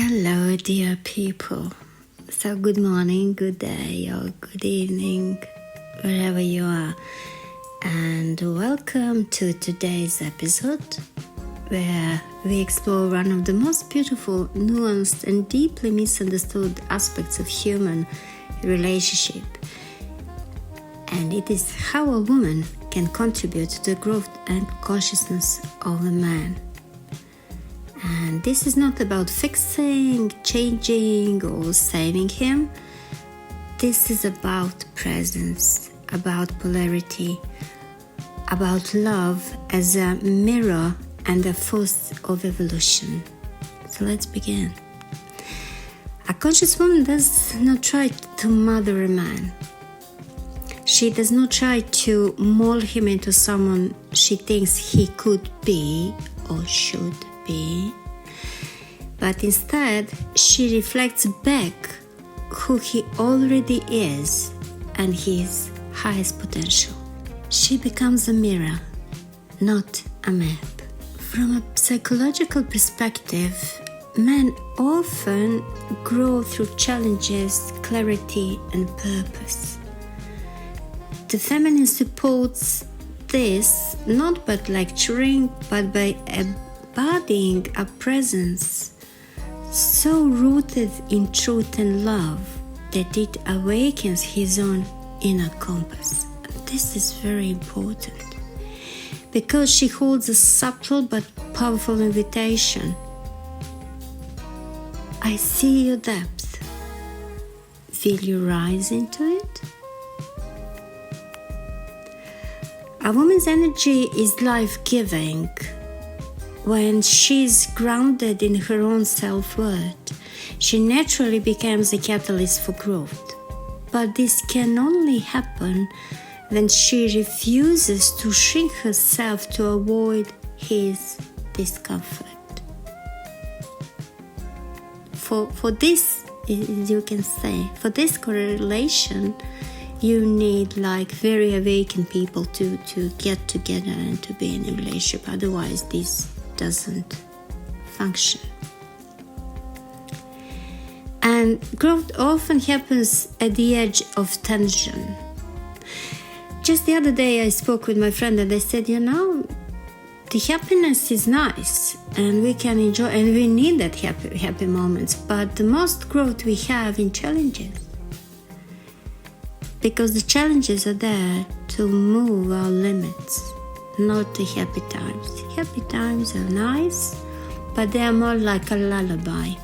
Hello, dear people. So good morning, good day, or good evening, wherever you are. And welcome to today's episode, where we explore one of the most beautiful, nuanced, and deeply misunderstood aspects of human relationship. And it is how a woman can contribute to the growth and consciousness of a man. And this is not about fixing, changing, or saving him. This is about presence, about polarity, about love as a mirror and a force of evolution. So let's begin. A conscious woman does not try to mother a man. She does not try to mold him into someone she thinks he could be or should be, but instead she reflects back who he already is and his highest potential. She becomes a mirror, not a map. From a psychological perspective, men often grow through challenges, clarity, and purpose. The feminine supports this not by lecturing, but by embodying a presence so rooted in truth and love that it awakens his own inner compass. This is very important because she holds a subtle but powerful invitation. I see your depth. Will you rise into it? A woman's energy is life-giving. When she's grounded in her own self-worth, she naturally becomes a catalyst for growth. But this can only happen when she refuses to shrink herself to avoid his discomfort. For this, you can say, for this correlation, you need very awakened people to get together and to be in a relationship. Otherwise, this doesn't function. And growth often happens at the edge of tension. Just the other day I spoke with my friend and I said, the happiness is nice and we can enjoy and we need that happy moments, but the most growth we have in challenges. Because the challenges are there to move our limits, not the happy times. Happy times are nice, but they are more like a lullaby.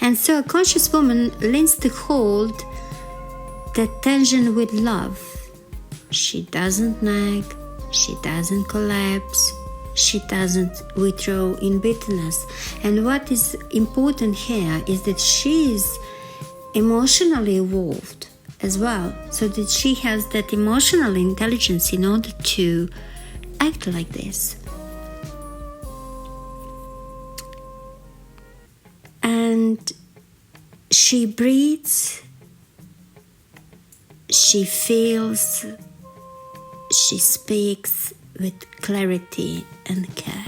And so a conscious woman learns to hold that tension with love. She doesn't nag, she doesn't collapse, she doesn't withdraw in bitterness. And what is important here is that she is emotionally evolved as well, so that she has that emotional intelligence in order to act like this. And she breathes, she feels, she speaks with clarity and care.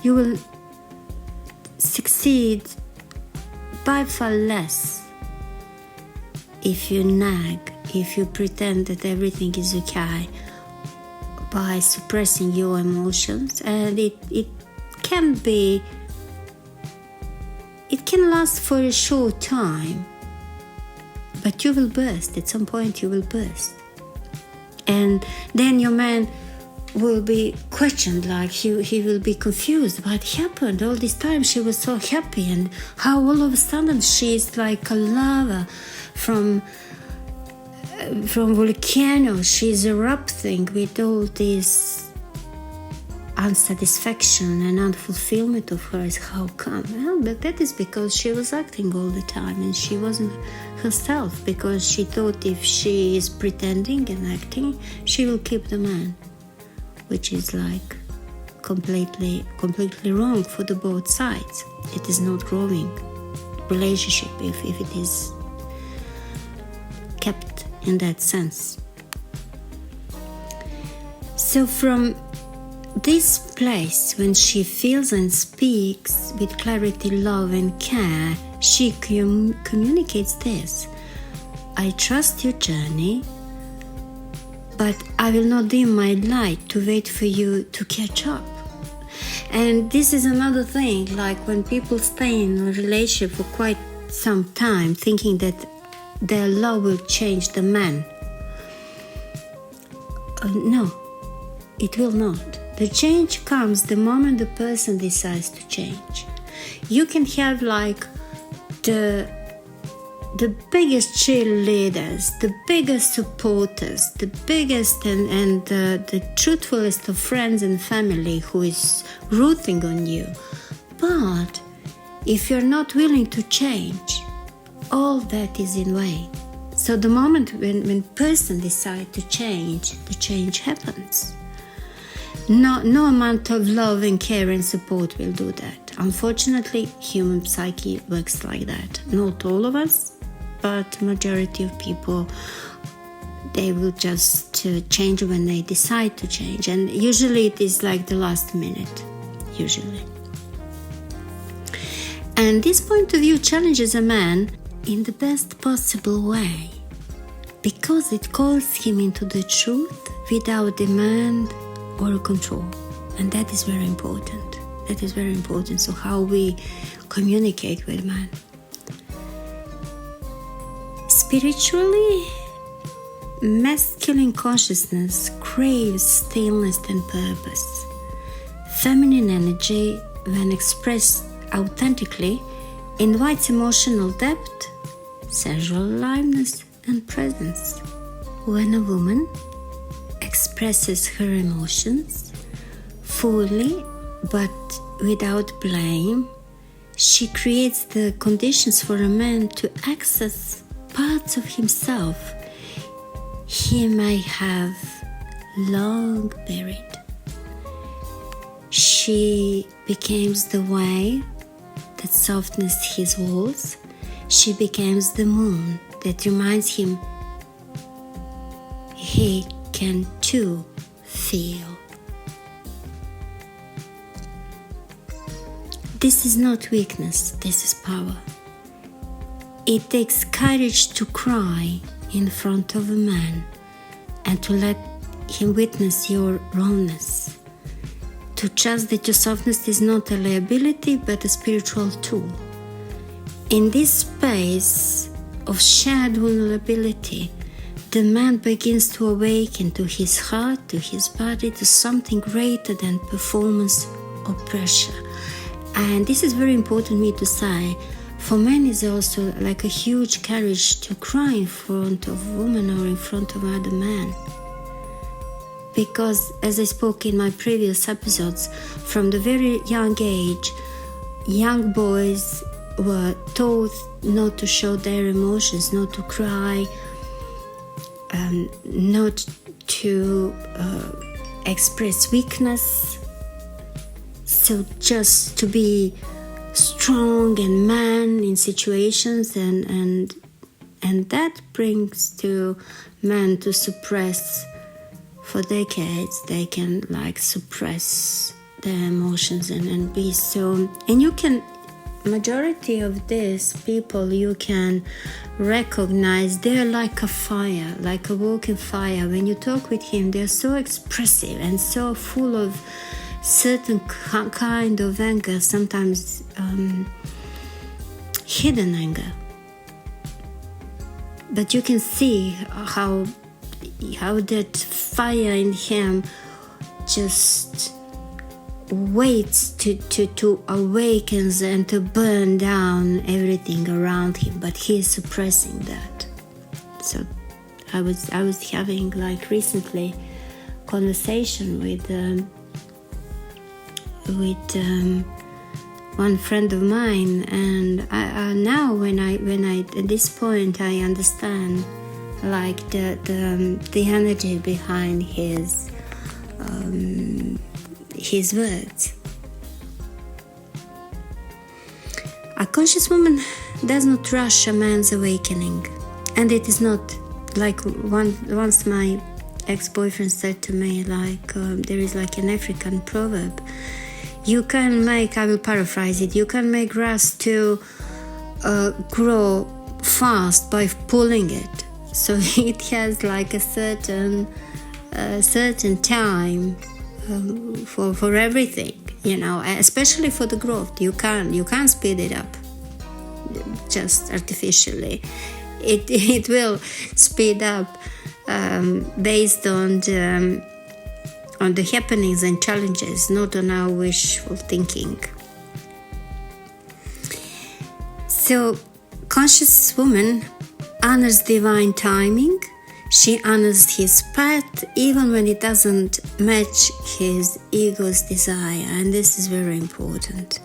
You will succeed by far less if you nag, if you pretend that everything is okay by suppressing your emotions. And it can last for a short time, but you will burst. At some point you will burst, and then your man will be questioned, he will be confused. What happened all this time? She was so happy, and how all of a sudden she is like a lava from volcano. She's erupting with all this unsatisfaction and unfulfillment of hers. How come? Well, but that is because she was acting all the time and she wasn't herself, because she thought if she is pretending and acting, she will keep the man, which is completely wrong for the both sides. It is not growing relationship if it is kept in that sense. So from this place, when she feels and speaks with clarity, love and care, she communicates this: I trust your journey, but I will not dim my light to wait for you to catch up. And this is another thing, like when people stay in a relationship for quite some time thinking that their love will change the man. No, it will not. The change comes the moment the person decides to change. You can have like the biggest cheerleaders, the biggest supporters, the biggest and the truthfulest of friends and family who is rooting on you. But if you're not willing to change, all that is in vain. So the moment when person decides to change, the change happens. No amount of love and care and support will do that. Unfortunately, human psyche works like that. Not all of us, but majority of people, they will just change when they decide to change. And usually it is like the last minute, usually. And this point of view challenges a man in the best possible way, because it calls him into the truth without demand or control. And that is very important. That is very important. So how we communicate with man. Spiritually, masculine consciousness craves stillness and purpose. Feminine energy, when expressed authentically, invites emotional depth, sensual aliveness, and presence. When a woman expresses her emotions fully but without blame, she creates the conditions for a man to access parts of himself he may have long buried. She becomes the way that softens his walls. She becomes the moon that reminds him he can too feel. This is not weakness, this is power. It takes courage to cry in front of a man and to let him witness your rawness. To trust that your softness is not a liability but a spiritual tool. In this space of shared vulnerability, the man begins to awaken to his heart, to his body, to something greater than performance or pressure. And this is very important for me to say. For men is also like a huge courage to cry in front of a woman or in front of other men. Because as I spoke in my previous episodes, from the very young age, young boys were taught not to show their emotions, not to cry, not to express weakness. So just to be strong and man in situations, and that brings to men to suppress for decades. They can like suppress their emotions and be so, and you can, majority of these people you can recognize, they're like a fire, like a walking fire. When you talk with him, they're so expressive and so full of certain kind of anger, sometimes hidden anger. But you can see how that fire in him just waits to awaken and to burn down everything around him, but he is suppressing that. So I was having like recently conversation with one friend of mine, and I now when I at this point I understand like the energy behind his words. A conscious woman does not rush a man's awakening, and it is not like once my ex-boyfriend said to me, like, there is like an African proverb. You can make, I will paraphrase it, you can make grass to grow fast by pulling it. So it has like a certain time for everything, you know, especially for the growth. You can't speed it up just artificially. It will speed up based on the happenings and challenges, not on our wishful thinking. So, conscious woman honors divine timing. She honors his path even when it doesn't match his ego's desire, and this is very important.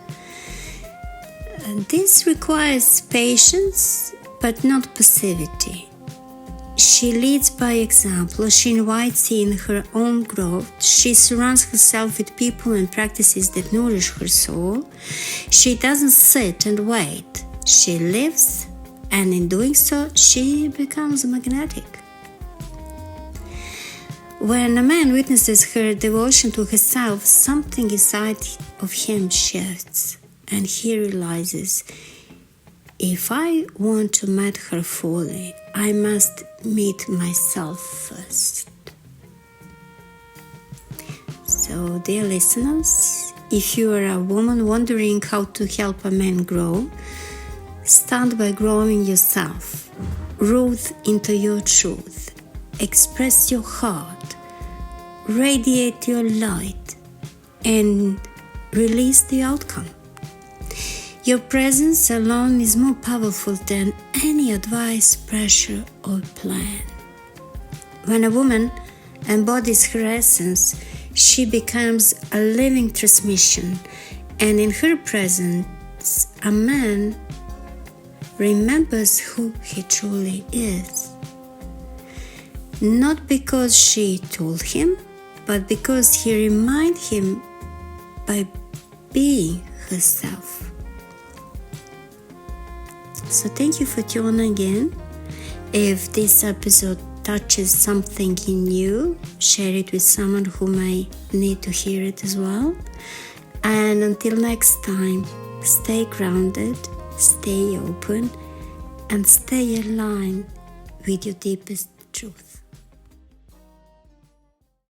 This requires patience, but not passivity. She leads by example. She invites in her own growth. She surrounds herself with people and practices that nourish her soul. She doesn't sit and wait. She lives, and in doing so, she becomes magnetic. When a man witnesses her devotion to herself, something inside of him shifts, and he realizes, if I want to meet her fully, I must meet myself first. So, dear listeners, if you are a woman wondering how to help a man grow, start by growing yourself. Root into your truth. Express your heart. Radiate your light. And release the outcome. Your presence alone is more powerful than any advice, pressure, or plan. When a woman embodies her essence, she becomes a living transmission, and in her presence, a man remembers who he truly is. Not because she told him, but because he reminded him by being herself. So thank you for tuning in. If this episode touches something in you, share it with someone who may need to hear it as well. And until next time, stay grounded, stay open, and stay aligned with your deepest truth.